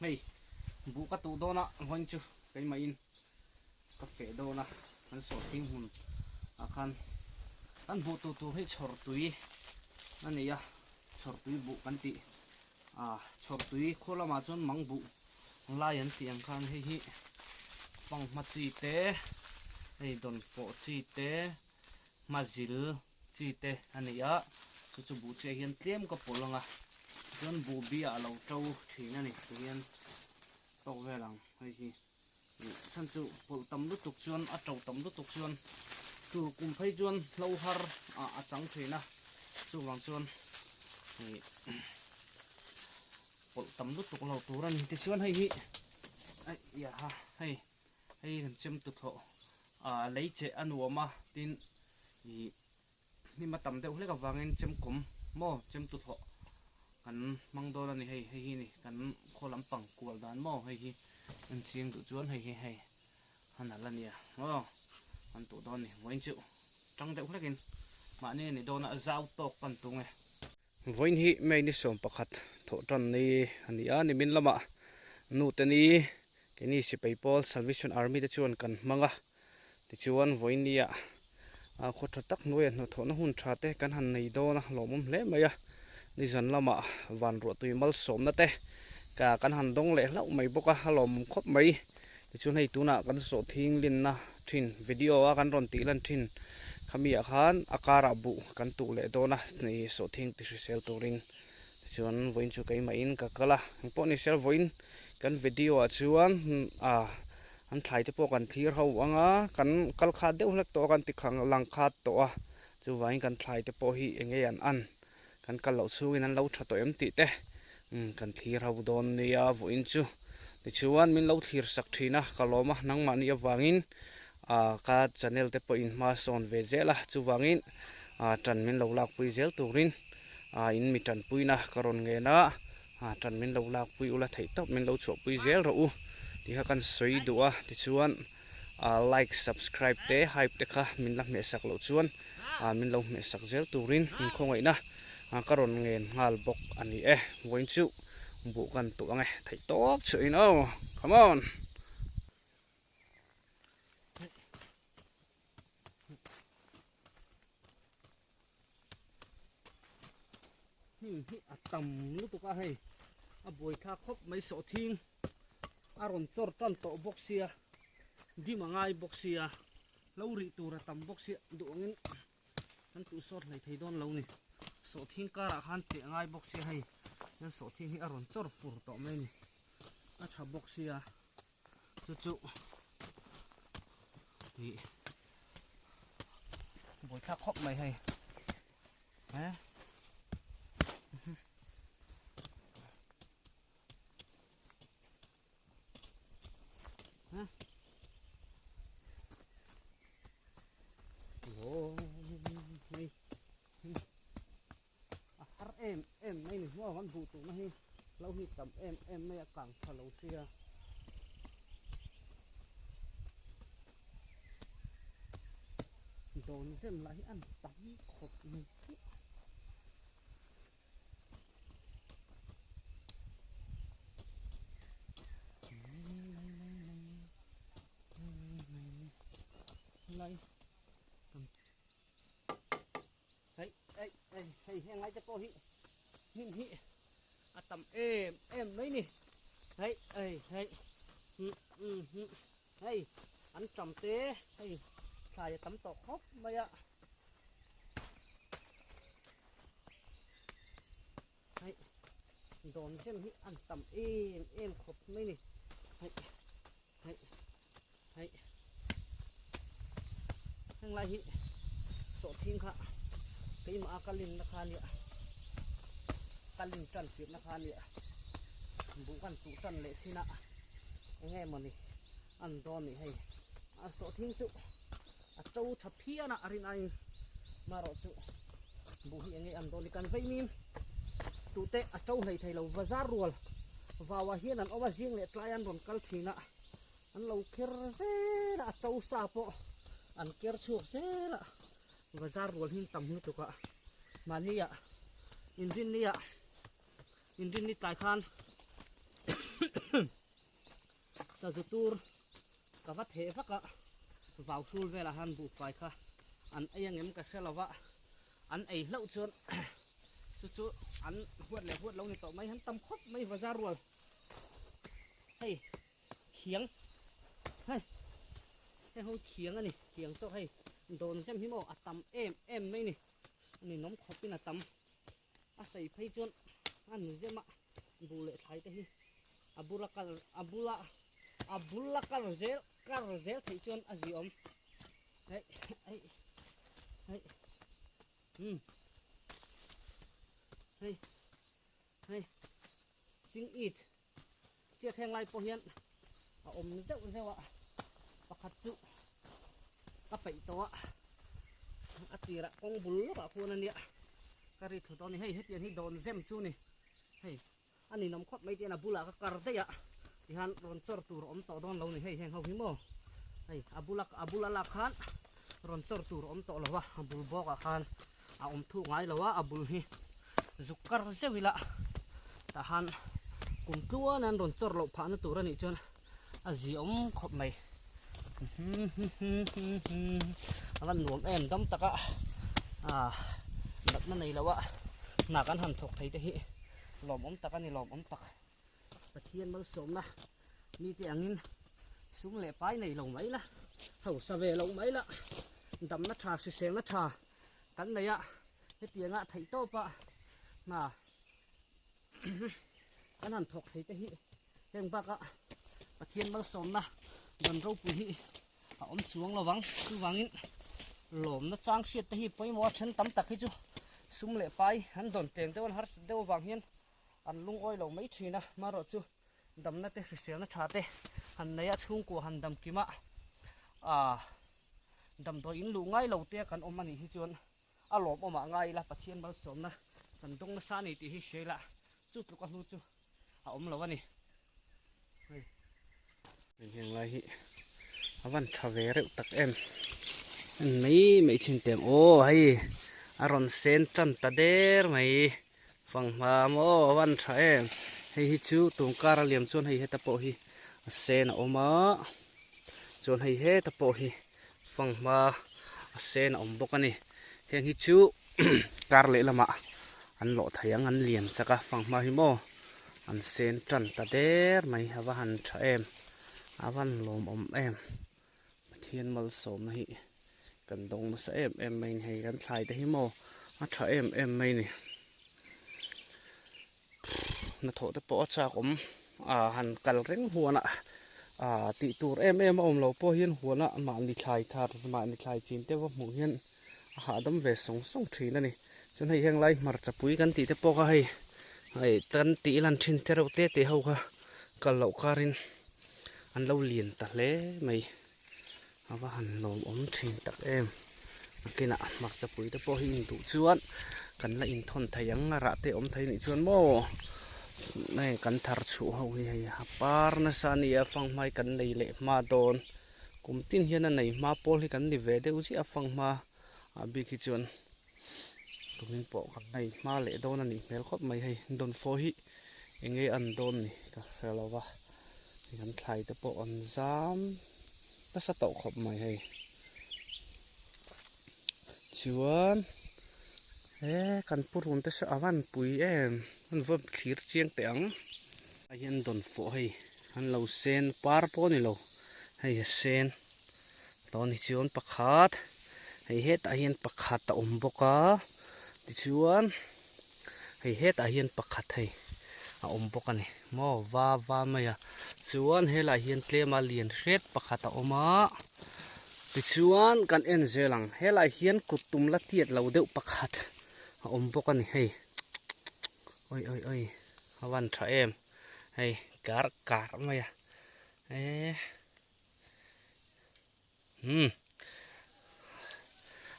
hey bu ka tu do na hon chu kai mai in ka fe do na an so thing hun akhan an bu tu he chhor tui ani ya chhor tui bu kan ti chhor tui khola ma chon mang bu lai an tiang khan he hi pang ma chi te ei don fo chi te mazil chi te ani ya chu bu che hian tlem ka polanga don bu bi a lo tau thina ni hian to velang hei hi chan chu pol tam lu tuk chuan a tau tam lu tuk chuan chu kum phai chuan lo har a chang thina chu wang chuan ni pol tam lu tuk lo turan ti chuan hei hi ai ya ha hei kan chem tu tho lấy che anuama tin ni ma tam deuh hleka wangin chem kum mo chem tu tho kan mang do la ni hei ni kan kholam pang kual dan mo hei hi an chiang du chuan hei hana la nia an tu don ni voin chu tang deuh hlekin ma ni do na zau tok pan tu nge voin hi mai ni som pakhat tho tan ni ani a ni min lama nu te ni ke ni si people salvation army te chuan kan manga ti chuan voin nia kho tha tak noi no tho na hun tha te kan han nei do na lomum hle maya ni zan lama van ro tui mal som na te ka kan han dong le lau mai boka halom khop mai ti chuan hei tuna kan so thing lin na thin video a kan ron ti lan thin khamia khan akara bu kan tu le do na ni so thing ti sel turin ti chuan voin chu kai mai in ka kala po ni sel voin kan video a chuan an thlai te po kan thlir ho anga kan kal kha deuh hlek to kan ti khang lang khat to a chu wain kan thlai te po hi enge an kan kal lo chungin an lo tha to em ti te kan thlir ho don nia voin chu ti chuan min lo thlir sak thina kaloma nangma ni awangin ka channel te po in ma son ve zela chu wangin tan min lo lak pui zel turin in mi tan puina karon nge na tan min lo lak pui ula thei top min lo cho pui zel ro ti ha kan soi duwa ti chuan like subscribe te hype te kha min la me sak lo chuan min lo me sak zel turin in khongai na karon ngen ngal bok ani voin chu bu kan tu ange thei top choi no come on hi atam lu tu ka hei a boi kha khop mai so thing aron chor tan to boxia di mangai boxia lori tura tam boxia duangin kan tu sort lai thei don lo ni so thing kara han te ngai boxia hei nan so thing hi aron chor fur to mai ni a tha boxia chu hi boi kha khop mai hei ha em này nè hoa văn vụ tụ nó hi lâu hi tầm em này càng thà lâu xia đồn xem lại ăn tắm khột này lại hey ngay cho cô hi hi tầm em đấy nè hey hey ăn trầm té hey xài tắm tọt khóc mày ạ hey đồn xem hi ăn tầm em khóc mấy nè hey thằng lại hi sổ thiên khạ cái mà kalin na khan ya kalin tran pit na khan ya bu kan tu san le sina nghe mà ni an don ni hay so thing chu a to thapia na arin ai ma ro chu bu hi nghe an don ni kan vai min tu te a to nei thei lo bazar rual wa hian an owa jing le tlayan ron kal thina an lo kher se a to sa po an ker chu se la bazar rual hin tam hu tu ka mania indin ni tai khan sa zutur ka va the fa ka vào sul ve la han bu pai kha an ayang em ka selawa an ai lau chon chu an huat le huat lo ni to mai han tam khot mai va za rual hey khiang hey hey ho khiang ani khiang to hey don jam hi mo atam em mai ni ni nom khop pin atam a sai phai chon an ni jema bu le thai te hi abula kal zel thai chon azi om hey hey hey hey hey sing it tia theng lai po hian a om zeu pakhat chu ka pai to a tira kong bul ka khuna nia kari thu to ni hei hetian hi don zem chu ni hei ani nom khot mai tian abula ka kar de ya ti han ron chor tur om to don lo ni hei heng ho hi mo hei abula la khan ron chor tur om to lawa abul bo ka khan a om thu ngai lawa abul hi zukar zewila ta han kum tua nan ron chor lo pha na tur ani chon a zi om khop mai alan nuam em dam taka dak na nei lawa na kan han thok thei te hi lom om taka ni lom om tak pathian mal som na mi te angin sum le pai nei lo mai la hau sa ve lo mai la dam na tha si seng na tha kan nei ya he tianga thei to pa na kan han thok thei te hi heng ba ka pathian mal som na dan ro pu hi a om suang lawang chu wangin lom na chang hriat te hi poimo then tam tak hi chu sum le pai han don teng te on har deu wang hian an lung oi lo mai thina maro chu dam na te hrisel na tha te han neya chung ko han dam kima dam do in lu ngai lo te kan om ani hi chuan a lom oma ngai la pathian mal som na kan dong na sa ni ti hi shela chu tu ka hnu chu a om lo ani hiện lai hi avan thave reu tak em mấy chuyện tiền ô hay aron sen trăn ta der mấy phẳng mà mô avan thà em hay hi chú tung cara liềm chuan hay hết tapo hi sen oma chuan hay hết tapo hi phẳng mà sen om bốc ani heng hi chú car lệ lama an lo thayang an liềm saka phẳng mà hi mo an sen trăn ta der mấy avan thà em avan lom om em thiên mal som hi kan dong na sa em mai hay kan thlai te hi mo a tha em mai ni na tho te po cha kom han kal reng huana ti tur em om lo po hian huana ma ni thlai thar ma ni thlai chin te wa mu hian ha dam ve song thina ni chun hei heng lai mar chapui kan ti te po ka hei tan ti lan thin te ro te ho ka kal lo karin an lo lien ta hle mai ava han lom om thin tak em kina mak chapui te po hi in tu chuan kan la in thon thayang ra te om thai ni chuan mo nei kan thar chu ho hi hei ha par na sa ni afang mai kan nei le ma don kum tin hian nei ma pol hi kan ni ve de uchi afang ma abi ki chuan tumin po kan nei ma le don ani mel khop mai hei don fo hi enge an don ni ka helawa kan thlai te po on zam ta sa tau khop mai hei chuan kan purun te sa awan pui em an vom thlir chiang te ang a hian don fo hei an lo sen par po ni lo hei sen ton hi chuan pakhat hei het a hian pakhat ta om boka ti chuan hei het a hian pakhat hei a om boka ni mo wa maya chuan hela hian tlema lian hret pakhat a oma ti chuan kan en zelang hela hian kutum la tiat lo deuh pakhat a om boka ni hei oi awan tha em hei kar maya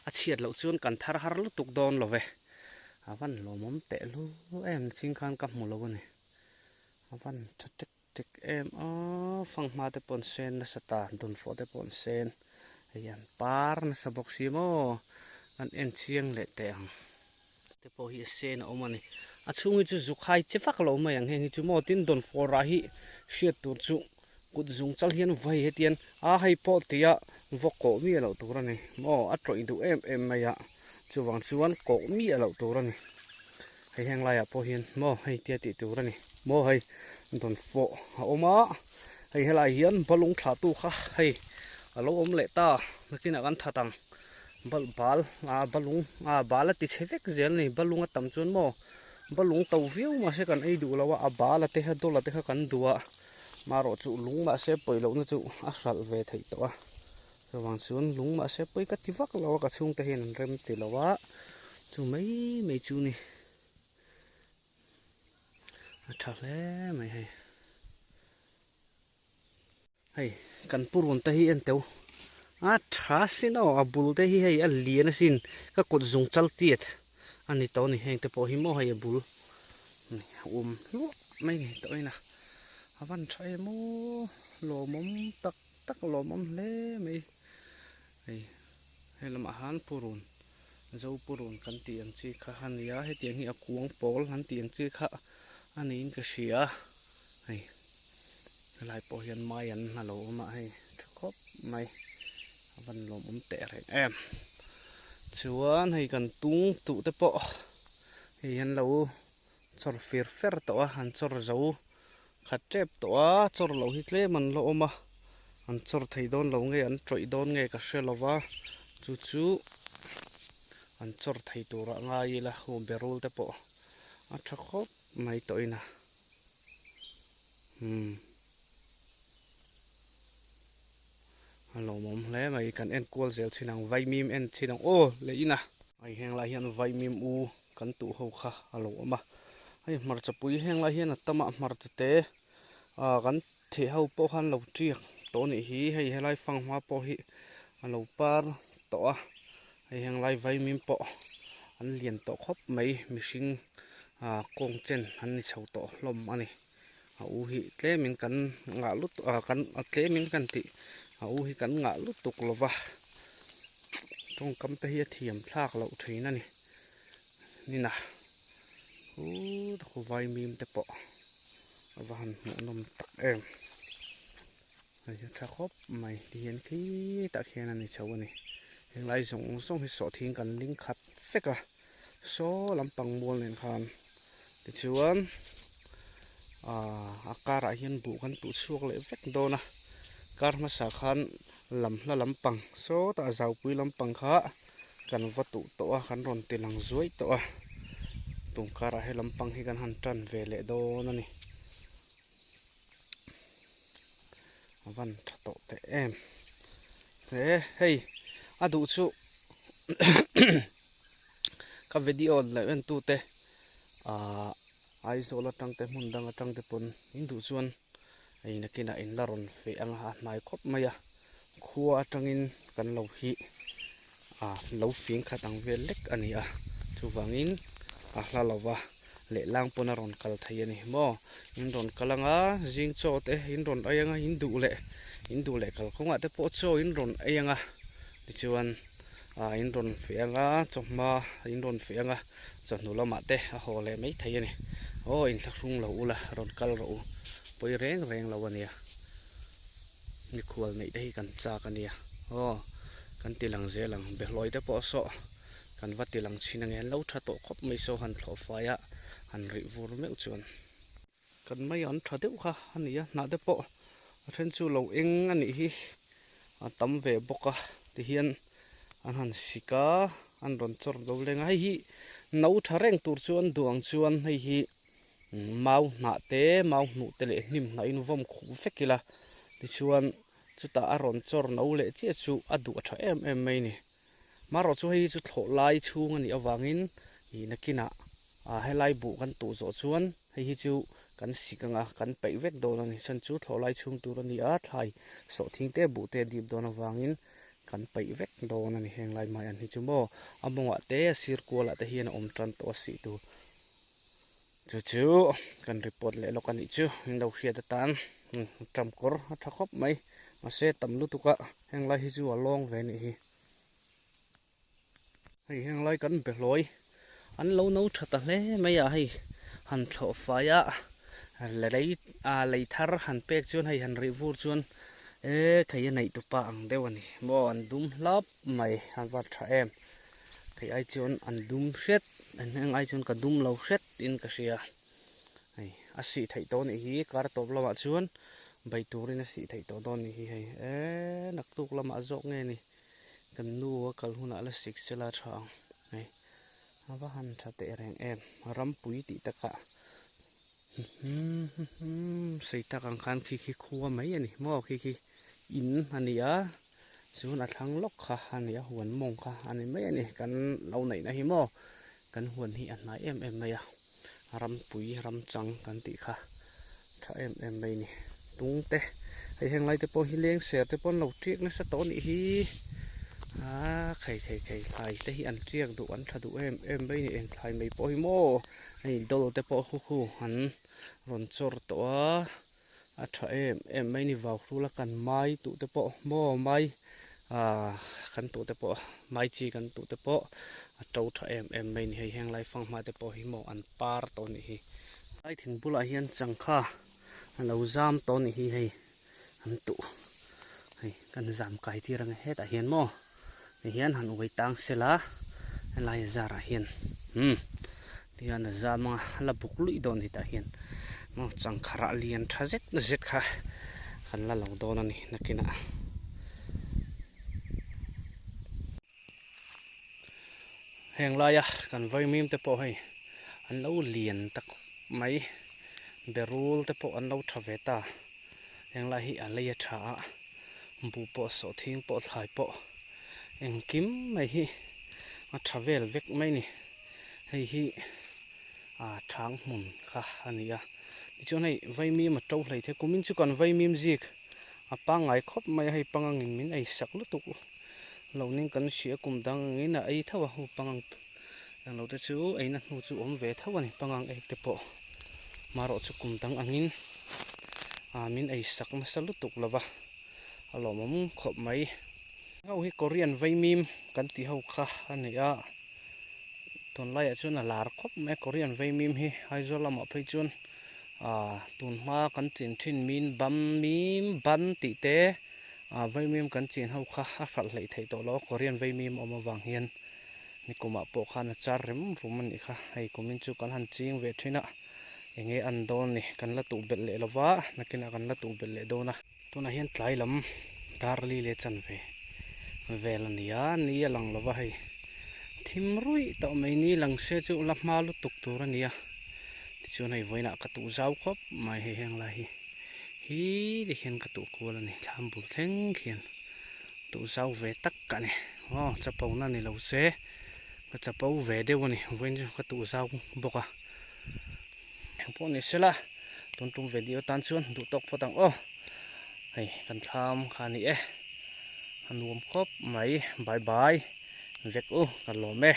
a chiat lo chuan kan thar har lu tuk don lo ve awan lomom te lu em sing khan ka mu lo ni awan tik em phang ma te pon sen na sata don fo te pon sen yan par na sa boxi mo kan en chiang le te ang te po hi sen o mani a chung hi chu zukhai che fak lo mai ang heng hi chu mo tin don fo ra hi hriat tur chu กุดซุงจัลเฮียนไว้เตียนให้พอเตียวกโกมีเหล่าตัวนี่มออัตรอินดูมายะจวังชวนโกมีเหล่าตัวนี่ให้แหงลายพอเฮียนมอให้เตียติตัวนี่มอให้ตนโฟเอามาให้ลายเฮียนบอลลงขาตู้ค่ะให้เราเลตาเมื่อกี้นักการทัดตังบอลบอลลงบอลติดเชฟกเจลนี่บอลลงตั้มจวนมอบอลลงตัววิวมาเสกันไอ้ดูแล้วว่าบอลเตะโดนเตะกันดูมาโรจุลุงมาเสปอยแล้วนะจุสัลเวทให้ตัวระวังส่วนลุงมาเสปอยกัดที่วักแล้วก็ช่วงเตะเห็นเริ่มติดแล้วว่าจุไม่จุนี่ทักแล้วไม่ให้กันปูรุนเตะเห็นเต๋อท้าสินะบุลเตะให้เลียนสินก็กดจงจัลตีดอันนี้ตัวนี้เห็นแต่พอหิมะให้บุลนี่ไม่ไงตัวนี้นะวันใช้มูหล่อมตักหล่อมเล่ไม่ให้ละมาหันปูรุนเจ้าปูรุนกันเตียงจีข้าหันยาให้เตียงให้กวงโปลหันเตียงจีข้าอันนี้ก็เสียให้ลายปอยันไม้ยันฮัลโหลมาให้ครบไม่วันหล่อมแตะแรงชวนให้กันตุ้งตุเตปะให้ยันเราจอดเฟียร์ตัวหันจอดเจ้าขัดเจ็บตัวจอดเราฮิตเล่มันโลมาอันจอดไทยโดนเราไงอันตรอยโดนไงก็เชื่อเราว่าจู่อันจอดไทยตัวละง่ายละหัวเบรูลแต่ปะอันชักครบไม่ตัวนะฮัลโหลมแล้วไม่กันเอ็นกวลเซลที่นังไวมิมเอ็นที่นังโอ้เลยนะไอแห้งลายเห็นไวมิมอูกันตู่เขาค่ะฮัลโหลมาไอมาจะปุยแห้งลายเห็นตั้มมาจะเตะกันเที่ยวพอหันเราเจียกตัวนี้ฮีให้ลายฟังมาพอฮีฮัลโหลปาร์ตัวไอแห้งลายไวมิมปออันเลียนตัวครบไม่มิชิงกงเจนอันนี้เช่าตัวลมอันนี้อูฮีเตะมินกันงาลุตกันเตะมินกันติอูฮีกันงาลุตุกลวะตรงกำตะเฮียเทียมทากเราถีนั่นนี่นะตะคุไวมีมแต่ปะวันหนมตักจะครบใหม่ที่เห็นขี้ตะเคียนนี่เช้านี่ยังไรส่งให้สอทิ้งกันลิงขัดเฟกอะโซ่ลำปังบวนเลยคันติดชวนอากาศเห็นบุกันตุช่วงเลยเฟกโดนะการมาสักขันลำปังโซ่ตาเจ้าปุยลำปังข้ากันวัตถุตัวขันรอนตีลังซวยตัวตรงการให้ลำปังให้กันหันจันเวเลโดนั่นนี่วันทัดโตเตเฮ้ยดูชูกับวิดีโอเลยเป็นตู้เตไอโซลตั้งแต่มุนดังตั้งแต่ปนอินดูชวนไอ้นักกินอินลารอนเฟียงหาหมายคดมายาขัวจังอินกันเหล่าฮีเหล่าฟิงขัดังเวเล็กอันนี้จูวังอินลาลาวะเละล่างปนรอนกัลไทยนี่มออินรอนกัลงจิงโจเตอินรอนไอยังอินดูเละกัลคงแต่ปอโจอินรอนไอยังดิจวนอินรอนเฟียงจบมาอินรอนเฟียงจนหนูละมาเตะโหเละไม่ไทยนี่โอ้อินสักรุ่งเราละรอนกัลเราไปแรงเราวันนี้นี่ควรไม่ได้กันจากกันเนี่ยโอ้กันตีหลังเจลังเบลอยแต่ปอโซกันวัดตีหลังชินังเห็นเราทัดโตครบไม่โซหันหล่อไฟหันริวูร์ไม่อุจวนกันไม่อันทัดเดียวค่ะอันนี้น่าจะปอเช่นจู่เราเองอันนี้ฮีตั้มเวบกะที่เห็นอันหันสิกาอันรอนจอร์ดูเลยให้ฮีน้าทะเร่งตัวชวนดวงชวนให้ฮีเมาหน้าเตะเมาหนุเตะนิ่มในนุ่มคู่เฟกิละที่ชวนจุดตาอารอนจอร์น้าเละเจี๊ยจูอดูอัดไม่นี่มารอช่วยจุดโหไล่ชูงันนี่เอาวางินฮีนักกินะให้ไล่บุกันตัวจอชวนให้ฮีจูกันสิกังกันไปเวกโดนนี่ฉันจุดโหไล่ชูตัวนี้ไทยสอทิ้งเตะบุเตะดีบโดนวางินกันไปเวกโดนนี่แห่งไล่มาอันฮีจูโมอมงวะเตะสิร์กัวละเตะเฮียนอมจันตัวสิตัวจู่กันรีพอร์ตเลยแล้วกันอีกจู่ยังเราเขียนตันจำกอร์ถ้าครบไหมมาเสตำลุตุกะแห่งไรฮิจูว่าลองเวนี่ให้แห่งไรกันเปลอยอันเราโน้ตตัดเลยไม่อยากให้หันเถาไฟ le lei thar han pek chuan hei han ri vur chuan thei nei tu pa ang deuh ani mo an dum hlap mai han wa tha em thei ai chuan an dum hret an heng ai chuan ka dum lo hret in ka sia hei a si thei to ni hi kar top lama chuan bai turin a si thei to don ni hi hei nak tuk lama zok nge ni kan nu kal huna la sik sela thang hei awa han tha te reng em ram pui ti taka sei ta kang khan khi khuwa mai ani mo khi in ania chuan a thlang lok kha ania huan mong kha ani mai ani kan lo nei na hi mo kan huan hi an mai em mai a ram pui ram chang kan ti kha tha em mai ni tung te hei heng lai te po hi leng ser te pon lo triek na sa to ni hi khai thai te hi an triek du an tha du em mai ni en thai mai po hi mo hei dol te po khu han ron chor to a tha em mai ni waw ru la kan mai tu te po mo mai kan tu te po mai chi kan tu te po a to tha em mai ni hei heng lai fang ma te po hi mo an par to ni hi ai thing bula hian changkha an lo zam to ni hi hei an tu hei kan zam kai ti rang het a hian mo hian han ui tang sela lai zara hian tian zama la buklui don hi ta hian mo changkhara lian thazet na zet kha han la lo don ani nakina heng la ya kan vai mim te po hei an lo lian tak mai berul te po an lo thaveta heng la hi a leia tha bu po so thing po thai po eng kim mai hi a travel vek mai ni hei hi thang mun kha ania ti chon hei vai mi ma to hlei the kumin chu kan vai mim zik a pangai khop mai hei pangang in min ei sak lu tu lo ning kan sia kum dang in a ei thawa hu pangang ang lo te chu ei na hu chu om ve thawa ni pangang ek te po maro chu kum dang angin min ei sak na salu tuk lawa alo mom khop mai ngau hi korean vai mim kan ti ho kha ania ton lai a chun a lar khop me korean vai mim hi haizolama phei chun tun ma kan chin thin min bam mim ban ti te vai mim kan chin ho kha a phal hlei thei to lo korean vai mim oma wang hian ni kuma po khan a char rem ruman ni kha hei kumin chu kan han ching ve thina enge an don ni kan la tu bel le lawa nakina kan la tu bel le dona tuna hian tlai lam darli le chan ve velania ni alang lawa hei thimrui to mai ni lang se chu la malu tuk tur ania ti chu nei voina ka tu zau khop mai he heng la hi de hen ka tu kol ani thlam bul thleng khian tu zau ve tak ka ni chapau na ni lo se ka chapau ve de woni voin ka tu zau boka po ni sela tum video tan chuan du tok potang hei kan thlam khani hanuam khop mai bye bye vek kan lo me